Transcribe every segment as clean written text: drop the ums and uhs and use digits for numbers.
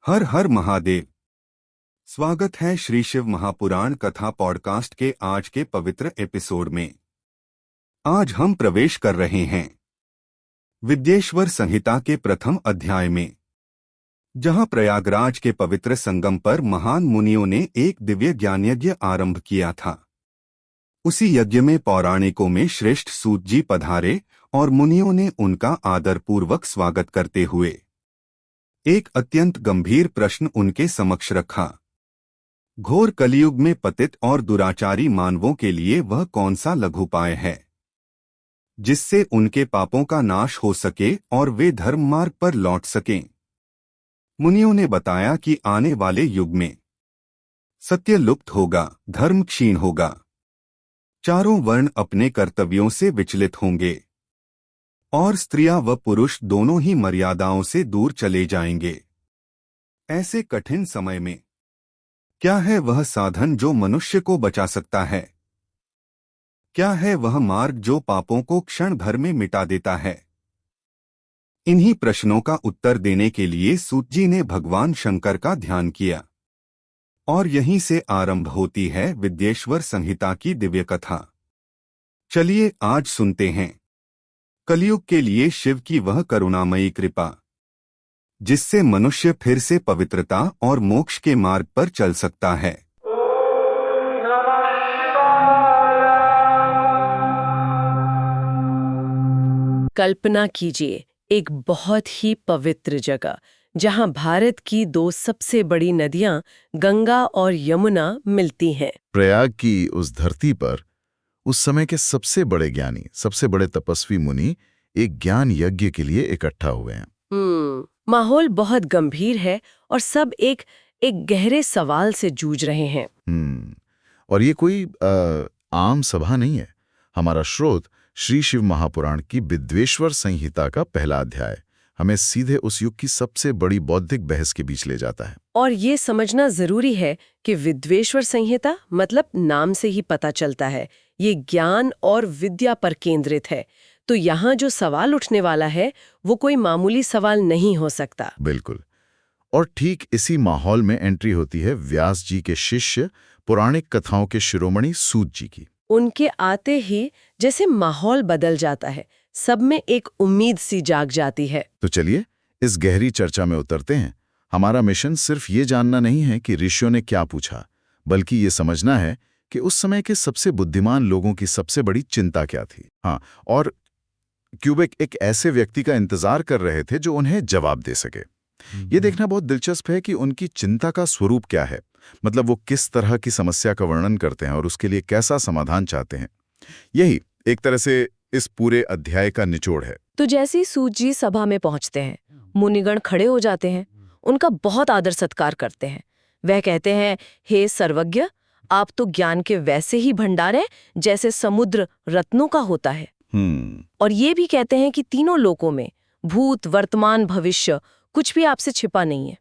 हर हर महादेव। स्वागत है श्री शिव महापुराण कथा पॉडकास्ट के आज के पवित्र एपिसोड में। आज हम प्रवेश कर रहे हैं विद्येश्वर संहिता के प्रथम अध्याय में, जहां प्रयागराज के पवित्र संगम पर महान मुनियों ने एक दिव्य ज्ञान यज्ञ आरंभ किया था। उसी यज्ञ में पौराणिकों में श्रेष्ठ सूत जी पधारे और मुनियों ने उनका आदरपूर्वक स्वागत करते हुए एक अत्यंत गंभीर प्रश्न उनके समक्ष रखा। घोर कलियुग में पतित और दुराचारी मानवों के लिए वह कौन सा लघुपाय है जिससे उनके पापों का नाश हो सके और वे धर्म मार्ग पर लौट सकें। मुनियों ने बताया कि आने वाले युग में सत्य लुप्त होगा, धर्म क्षीण होगा, चारों वर्ण अपने कर्तव्यों से विचलित होंगे और स्त्रियां व पुरुष दोनों ही मर्यादाओं से दूर चले जाएंगे। ऐसे कठिन समय में क्या है वह साधन जो मनुष्य को बचा सकता है? क्या है वह मार्ग जो पापों को क्षण भर में मिटा देता है? इन्हीं प्रश्नों का उत्तर देने के लिए सूत जी ने भगवान शंकर का ध्यान किया और यहीं से आरंभ होती है विद्येश्वर संहिता की दिव्य कथा। चलिए आज सुनते हैं कलयुग के लिए शिव की वह करुणामयी कृपा जिससे मनुष्य फिर से पवित्रता और मोक्ष के मार्ग पर चल सकता है। कल्पना कीजिए एक बहुत ही पवित्र जगह जहां भारत की दो सबसे बड़ी नदियां गंगा और यमुना मिलती हैं। प्रयाग की उस धरती पर उस समय के सबसे बड़े ज्ञानी, सबसे बड़े तपस्वी मुनि एक ज्ञान यज्ञ के लिए इकट्ठा हुए हैं। माहौल बहुत गंभीर है और सब एक गहरे सवाल से जूझ रहे हैं। और ये कोई आम सभा नहीं है। हमारा स्रोत श्री शिव महापुराण की विद्येश्वर संहिता का पहला अध्याय हमें सीधे उस युग की सबसे बड़ी बौद्धिक बहस के बीच ले जाता है। और ये समझना जरूरी है कि विद्येश्वर संहिता मतलब नाम से ही पता चलता है ये ज्ञान और विद्या पर केंद्रित है। तो यहाँ जो सवाल उठने वाला है वो कोई मामूली सवाल नहीं हो सकता। बिल्कुल। और ठीक इसी माहौल में एंट्री होती है व्यास जी के शिष्य पौराणिक कथाओं के शिरोमणि सूत जी की। उनके आते ही जैसे माहौल बदल जाता है, सब में एक उम्मीद सी जाग जाती है। तो चलिए इस गहरी चर्चा में उतरते हैं। हमारा मिशन सिर्फ ये जानना नहीं है कि ऋषियों ने क्या पूछा, बल्कि ये समझना है कि उस समय के सबसे बुद्धिमान लोगों की सबसे बड़ी चिंता क्या थी। और क्यूबेक एक ऐसे व्यक्ति का इंतजार कर रहे थे जो उन्हें जवाब दे सके। ये देखना बहुत दिलचस्प है कि उनकी चिंता का स्वरूप क्या है, मतलब वो किस तरह की समस्या का वर्णन करते हैं और उसके लिए कैसा समाधान चाहते हैं। यही एक तरह से इस पूरे अध्याय का निचोड़ है। तो जैसे ही सूत जी सभा में पहुंचते हैं, मुनिगण खड़े हो जाते हैं, उनका बहुत आदर सत्कार करते हैं। वह कहते हैं, हे सर्वज्ञ, आप तो ज्ञान के वैसे ही भंडार हैं जैसे समुद्र रत्नों का होता है। और ये भी कहते हैं कि तीनों लोकों में भूत, वर्तमान, भविष्य कुछ भी आपसे छिपा नहीं है।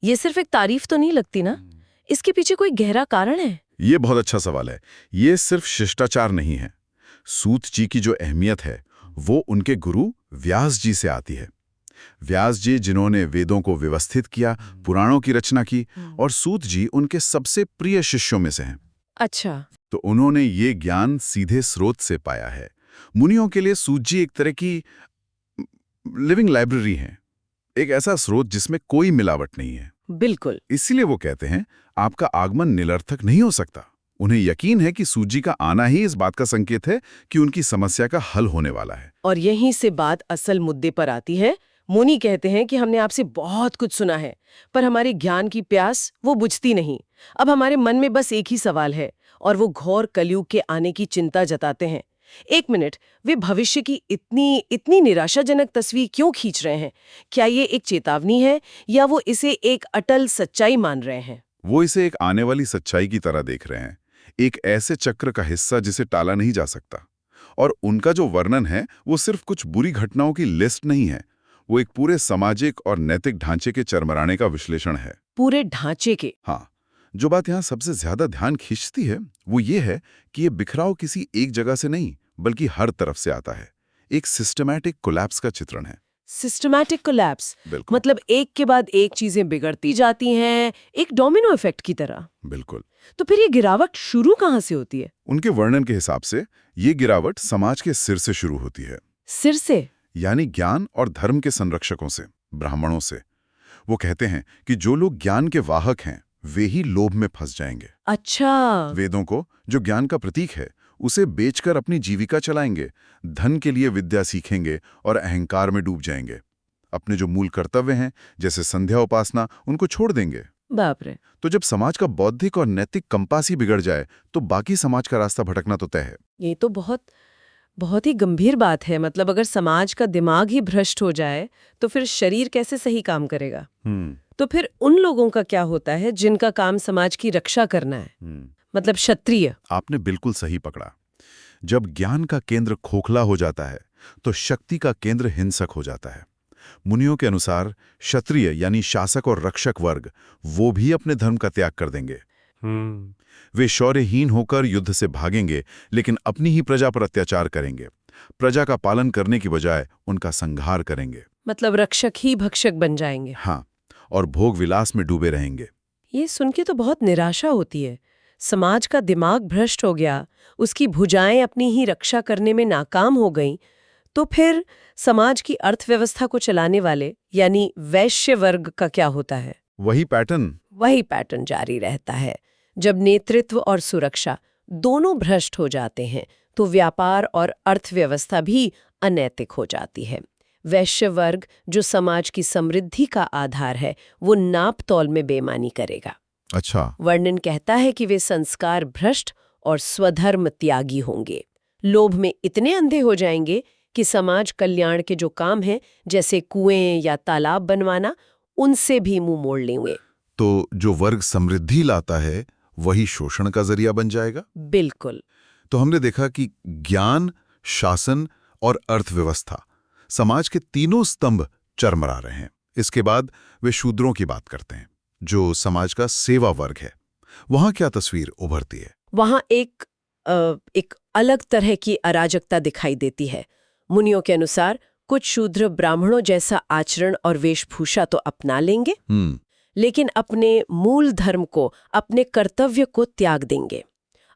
ये सिर्फ एक तारीफ तो नहीं लगती ना? इसके पीछे कोई गहरा कारण है? ये बहुत अच्छा सवाल है। ये सिर्फ शिष्टाचार नहीं है। सूत जी की जो अहमियत है वो उनके गुरु व्यास जी से आती है। व्यास जी जिन्होंने वेदों को व्यवस्थित किया, पुराणों की रचना की, और सूत जी उनके सबसे प्रिय शिष्यों में से हैं। अच्छा। तो उन्होंने ये ज्ञान सीधे स्रोत से पाया है। मुनियों के लिए सूत जी एक तरह की लिविंग लाइब्रेरी है, एक ऐसा स्रोत जिसमें कोई मिलावट नहीं है। बिल्कुल। इसीलिए वो कहते हैं आपका आगमन निरर्थक नहीं हो सकता। उन्हें यकीन है कि सूत जी का आना ही इस बात का संकेत है कि उनकी समस्या का हल होने वाला है। और यहीं से बात असल मुद्दे पर आती है। मुनि कहते हैं कि हमने आपसे बहुत कुछ सुना है, पर हमारे ज्ञान की प्यास वो बुझती नहीं। अब हमारे मन में बस एक ही सवाल है, और वो घोर कलयुग के आने की चिंता जताते हैं। एक मिनट, वे भविष्य की इतनी निराशाजनक तस्वीर क्यों खींच रहे हैं? क्या ये एक चेतावनी है या वो इसे एक अटल सच्चाई मान रहे हैं? वो इसे एक आने वाली सच्चाई की तरह देख रहे हैं, एक ऐसे चक्र का हिस्सा जिसे टाला नहीं जा सकता। और उनका जो वर्णन है वो सिर्फ कुछ बुरी घटनाओं की लिस्ट नहीं है, वो एक पूरे सामाजिक और नैतिक ढांचे के चरमराने का विश्लेषण है। पूरे ढांचे के? हाँ। जो बात यहाँ सबसे ज्यादा ध्यान खींचती है वो ये है कि ये बिखराव किसी एक जगह से नहीं बल्कि हर तरफ से आता है। एक सिस्टमैटिक कोलैप्स का चित्रण है। सिस्टमैटिक कोलैप्स, बिल्कुल मतलब एक के बाद एक चीजें बिगड़ती जाती हैं, एक डोमिनो इफेक्ट की तरह। बिल्कुल। तो फिर ये गिरावट शुरू कहाँ से होती है? उनके वर्णन के हिसाब से ये गिरावट समाज के सिर से शुरू होती है, सिर से? यानी ज्ञान और धर्म के संरक्षकों से, ब्राह्मणों से। वो कहते हैं कि जो लोग ज्ञान के वाहक हैं वे ही लोभ में फंस जाएंगे। अच्छा। वेदों को, जो ज्ञान का प्रतीक है, उसे बेचकर अपनी जीविका चलाएंगे, धन के लिए विद्या सीखेंगे और अहंकार में डूब जाएंगे। अपने जो मूल कर्तव्य हैं, जैसे संध्या उपासना, उनको छोड़ देंगे। बाप रे। तो जब समाज का बौद्धिक और नैतिक कंपास ही बिगड़ जाए तो बाकी समाज का रास्ता भटकना तो तय है। ये तो बहुत बहुत ही गंभीर बात है। मतलब अगर समाज का दिमाग ही भ्रष्ट हो जाए तो फिर शरीर कैसे सही काम करेगा? तो फिर उन लोगों का क्या होता है जिनका काम समाज की रक्षा करना है, मतलब क्षत्रिय? आपने बिल्कुल सही पकड़ा। जब ज्ञान का केंद्र खोखला हो जाता है तो शक्ति का केंद्र हिंसक हो जाता है। मुनियों के अनुसार क्षत्रिय यानी शासक और रक्षक वर्ग, वो भी अपने धर्म का त्याग कर देंगे। वे शौर्यहीन होकर युद्ध से भागेंगे, लेकिन अपनी ही प्रजा पर अत्याचार करेंगे। प्रजा का पालन करने की बजाय उनका संहार करेंगे। मतलब रक्षक ही भक्षक बन जाएंगे। हाँ, और भोग विलास में डूबे रहेंगे। ये सुन के तो बहुत निराशा होती है। समाज का दिमाग भ्रष्ट हो गया, उसकी भुजाएं अपनी ही रक्षा करने में नाकाम हो गईं, तो फिर समाज की अर्थव्यवस्था को चलाने वाले यानी वैश्य वर्ग का क्या होता है? वही पैटर्न जारी रहता है। जब नेतृत्व और सुरक्षा दोनों भ्रष्ट हो जाते हैं तो व्यापार और अर्थव्यवस्था भी अनैतिक हो जाती है। वैश्य वर्ग, जो समाज की समृद्धि का आधार है, वो नाप तौल में बेईमानी करेगा। अच्छा। वर्णन कहता है कि वे संस्कार भ्रष्ट और स्वधर्म त्यागी होंगे। लोभ में इतने अंधे हो जाएंगे कि समाज कल्याण के जो काम हैं, जैसे कुएं या तालाब बनवाना, उनसे भी मुंह मोड़ लेंगे। तो जो वर्ग समृद्धि लाता है वही शोषण का जरिया बन जाएगा। बिल्कुल। तो हमने देखा कि ज्ञान, शासन और अर्थव्यवस्था, समाज के तीनों स्तंभ चरमरा रहे हैं। इसके बाद वे शूद्रों की बात करते हैं, जो समाज का सेवा वर्ग है। वहां क्या तस्वीर उभरती है? वहां एक अलग तरह की अराजकता दिखाई देती है। मुनियों के अनुसार कुछ शूद्र ब्राह्मणों जैसा आचरण और वेशभूषा तो अपना लेंगे, लेकिन अपने मूल धर्म को, अपने कर्तव्य को त्याग देंगे।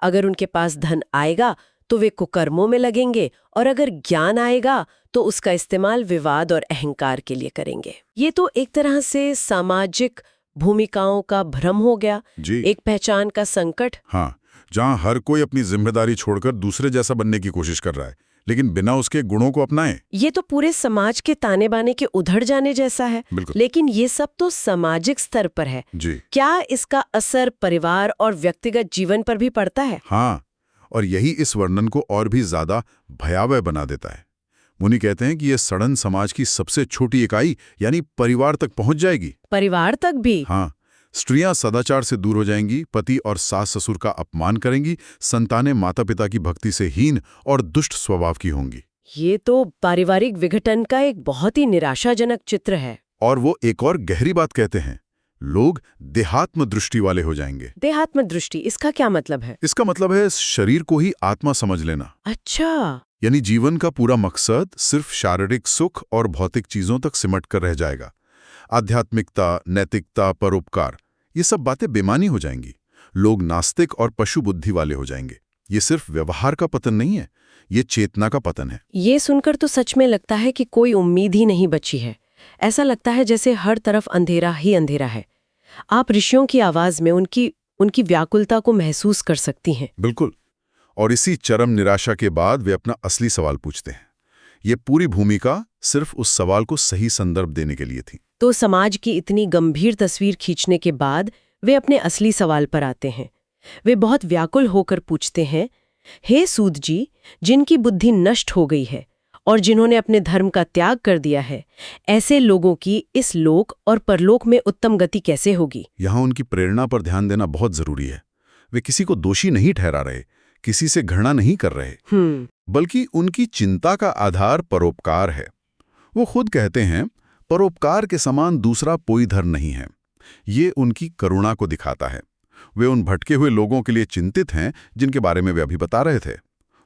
अगर उनके पास धन आएगा तो वे कुकर्मों में लगेंगे, और अगर ज्ञान आएगा तो उसका इस्तेमाल विवाद और अहंकार के लिए करेंगे। ये तो एक तरह से सामाजिक भूमिकाओं का भ्रम हो गया, एक पहचान का संकट। हाँ, जहां हर कोई अपनी जिम्मेदारी छोड़कर दूसरे जैसा बनने की कोशिश कर रहा है, लेकिन बिना उसके गुणों को अपनाए। ये तो पूरे समाज के ताने बाने के उधड़ जाने जैसा है। लेकिन ये सब तो सामाजिक स्तर पर है जी। क्या इसका असर परिवार और व्यक्तिगत जीवन पर भी पड़ता है? हाँ, और यही इस वर्णन को और भी ज्यादा भयावह बना देता है। मुनि कहते हैं कि यह सड़न समाज की सबसे छोटी इकाई यानी परिवार तक पहुंच जाएगी। परिवार तक भी? हाँ, स्त्रियां सदाचार से दूर हो जाएंगी, पति और सास ससुर का अपमान करेंगी, संतानें माता पिता की भक्ति से हीन और दुष्ट स्वभाव की होंगी। ये तो पारिवारिक विघटन का एक बहुत ही निराशाजनक चित्र है। और वो एक और गहरी बात कहते हैं, लोग देहात्म दृष्टि वाले हो जाएंगे। देहात्म दृष्टि, इसका क्या मतलब है? इसका मतलब है शरीर को ही आत्मा समझ लेना। अच्छा। यानी जीवन का पूरा मकसद सिर्फ शारीरिक सुख और भौतिक चीजों तक सिमट कर रह जाएगा। आध्यात्मिकता, नैतिकता, परोपकार, ये सब बातें बेमानी हो जाएंगी। लोग नास्तिक और पशु बुद्धि वाले हो जाएंगे। ये सिर्फ व्यवहार का पतन नहीं है, ये चेतना का पतन है। ये सुनकर तो सच में लगता है कि कोई उम्मीद ही नहीं बची है। ऐसा लगता है जैसे हर तरफ अंधेरा ही अंधेरा है। आप ऋषियों की आवाज में उनकी व्याकुलता को महसूस कर सकती हैं। बिल्कुल। और इसी चरम निराशा के बाद वे अपना असली सवाल पूछते हैं। ये पूरी भूमिका सिर्फ उस सवाल को सही संदर्भ देने के लिए थी। तो समाज की इतनी गंभीर तस्वीर खींचने के बाद वे अपने असली सवाल पर आते हैं। वे बहुत व्याकुल होकर पूछते हैं, हे सूद जी, जिनकी बुद्धि नष्ट हो गई है और जिन्होंने अपने धर्म का त्याग कर दिया है, ऐसे लोगों की इस लोक और परलोक में उत्तम गति कैसे होगी? यहाँ उनकी प्रेरणा पर ध्यान देना बहुत जरूरी है। वे किसी को दोषी नहीं ठहरा रहे, किसी से घृणा नहीं कर रहे, बल्कि उनकी चिंता का आधार परोपकार है। वो खुद कहते हैं, परोपकार के समान दूसरा कोई धर्म नहीं है। ये उनकी करुणा को दिखाता है। वे उन भटके हुए लोगों के लिए चिंतित हैं जिनके बारे में वे अभी बता रहे थे।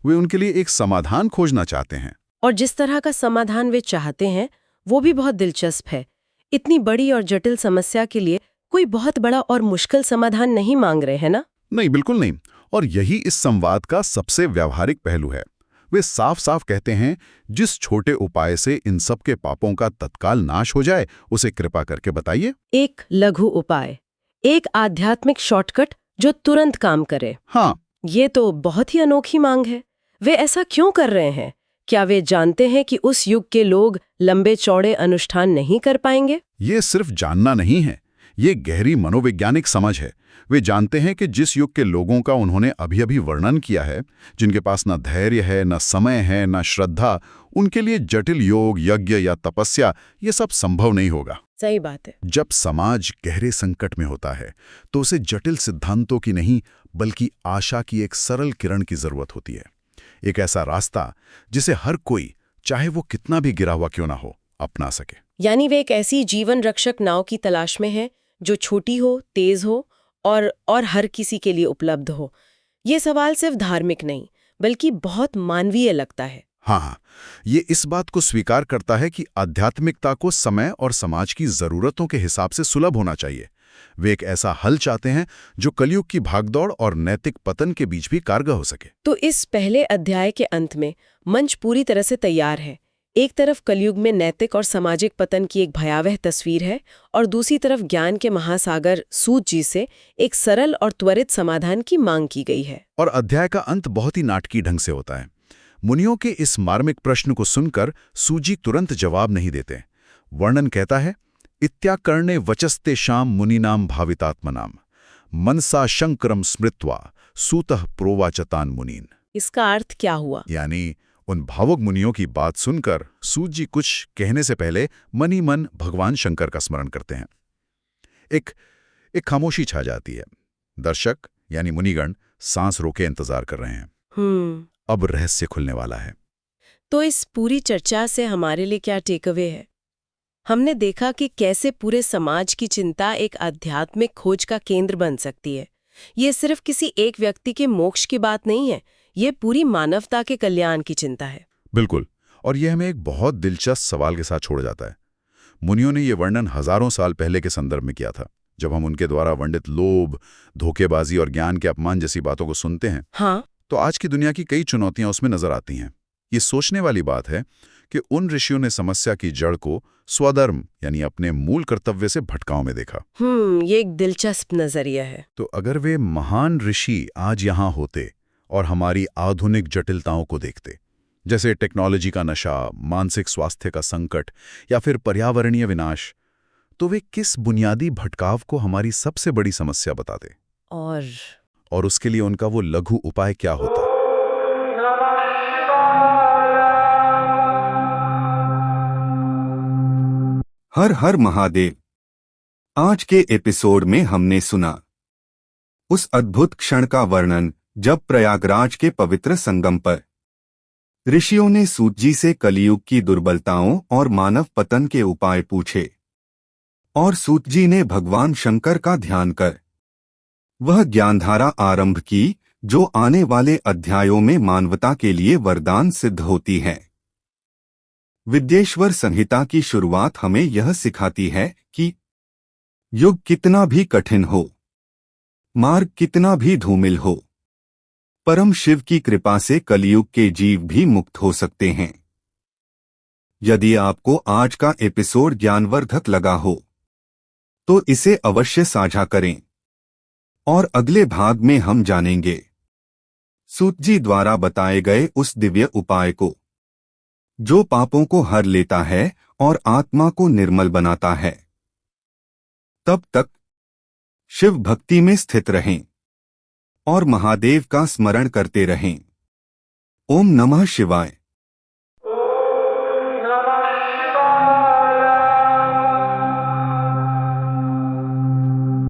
वे उनके लिए एक समाधान खोजना चाहते हैं। और जिस तरह का समाधान वे चाहते हैं वो भी बहुत दिलचस्प है। इतनी बड़ी और जटिल समस्या के लिए कोई बहुत बड़ा और मुश्किल समाधान नहीं मांग रहे हैं ना? नहीं, बिल्कुल नहीं। और यही इस संवाद का सबसे व्यावहारिक पहलू है। वे साफ साफ कहते हैं, जिस छोटे उपाय से इन सब के पापों का तत्काल नाश हो जाए उसे कृपा करके बताइए। एक लघु उपाय, एक आध्यात्मिक शॉर्टकट जो तुरंत काम करे। हाँ, ये तो बहुत ही अनोखी मांग है। वे ऐसा क्यों कर रहे हैं? क्या वे जानते हैं कि उस युग के लोग लंबे चौड़े अनुष्ठान नहीं कर पाएंगे? ये सिर्फ जानना नहीं है, ये गहरी मनोवैज्ञानिक समझ है। वे जानते हैं कि जिस युग के लोगों का उन्होंने अभी अभी वर्णन किया है, जिनके पास न धैर्य है, न समय है, न श्रद्धा, उनके लिए जटिल योग, यज्ञ या तपस्या ये सब संभव नहीं होगा। सही बात है। जब समाज गहरे संकट में होता है तो उसे जटिल सिद्धांतों की नहीं बल्कि आशा की एक सरल किरण की जरूरत होती है। एक ऐसा रास्ता जिसे हर कोई, चाहे वो कितना भी गिरा हुआ क्यों ना हो, अपना सके। यानी वे एक ऐसी जीवन रक्षक नाव की तलाश में है जो छोटी हो, तेज हो और हर किसी के लिए उपलब्ध हो। ये सवाल सिर्फ धार्मिक नहीं बल्कि बहुत मानवीय लगता है। हाँ, ये इस बात को स्वीकार करता है कि आध्यात्मिकता को समय और समाज की जरूरतों के हिसाब से सुलभ होना चाहिए। वे एक ऐसा हल चाहते हैं जो कलयुग की भागदौड़ और नैतिक पतन के बीच भी कारगर हो सके। तो इस पहले अध्याय के अंत में मंच पूरी तरह से तैयार है। एक तरफ कलयुग में नैतिक और सामाजिक पतन की एक भयावह तस्वीर है और दूसरी तरफ ज्ञान के महासागर सूत जी से एक सरल और त्वरित समाधान की मांग की गई है। और अध्याय का अंत बहुत ही नाटकीय ढंग से होता है। मुनियों के इस मार्मिक प्रश्न को सुनकर सूजी तुरंत जवाब नहीं देते। वर्णन कहता है, इत्याकर्णे वचस्ते शाम मुनीनाम भावितात्मनाम मनसा शंकरम स्मृत्वा सूतः प्रोवाचतान मुनीन। इसका अर्थ क्या हुआ? यानी उन भावुक मुनियों की बात सुनकर सूत जी कुछ कहने से पहले मन ही मन भगवान शंकर का स्मरण करते हैं। एक खामोशी छा जाती है। दर्शक यानी मुनिगण सांस रोके इंतजार कर रहे हैं। अब रहस्य खुलने वाला है। तो इस पूरी चर्चा से हमारे लिए क्या टेकअवे है? हमने देखा कि कैसे पूरे समाज की चिंता एक आध्यात्मिक खोज का केंद्र बन सकती है। ये सिर्फ किसी एक व्यक्ति के मोक्ष की बात नहीं है, ये पूरी मानवता के कल्याण की चिंता है। बिल्कुल। और यह हमें एक बहुत दिलचस्प सवाल के साथ छोड़ जाता है। मुनियों ने यह वर्णन हजारों साल पहले के संदर्भ में किया था। जब हम उनके द्वारा वर्णित लोभ, धोखेबाजी और ज्ञान के अपमान जैसी बातों को सुनते हैं, हाँ, तो आज की दुनिया की कई चुनौतियां उसमें नजर आती हैं। ये सोचने वाली बात है कि उन ऋषियों ने समस्या की जड़ को स्वधर्म यानी अपने मूल कर्तव्य से भटकाव में देखा। ये एक दिलचस्प नजरिया है। तो अगर वे महान ऋषि आज यहाँ होते और हमारी आधुनिक जटिलताओं को देखते, जैसे टेक्नोलॉजी का नशा, मानसिक स्वास्थ्य का संकट या फिर पर्यावरणीय विनाश, तो वे किस बुनियादी भटकाव को हमारी सबसे बड़ी समस्या बताते और उसके लिए उनका वो लघु उपाय क्या होता? हर हर महादेव। आज के एपिसोड में हमने सुना उस अद्भुत क्षण का वर्णन जब प्रयागराज के पवित्र संगम पर ऋषियों ने सूत जी से कलियुग की दुर्बलताओं और मानव पतन के उपाय पूछे और सूत जी ने भगवान शंकर का ध्यान कर वह ज्ञानधारा आरंभ की जो आने वाले अध्यायों में मानवता के लिए वरदान सिद्ध होती है। विद्येश्वर संहिता की शुरुआत हमें यह सिखाती है कि युग कितना भी कठिन हो, मार्ग कितना भी धूमिल हो, परम शिव की कृपा से कलियुग के जीव भी मुक्त हो सकते हैं। यदि आपको आज का एपिसोड ज्ञानवर्धक लगा हो तो इसे अवश्य साझा करें और अगले भाग में हम जानेंगे सूत जी द्वारा बताए गए उस दिव्य उपाय को जो पापों को हर लेता है और आत्मा को निर्मल बनाता है। तब तक शिव भक्ति में स्थित रहें और महादेव का स्मरण करते रहें। ओम नमः शिवाय।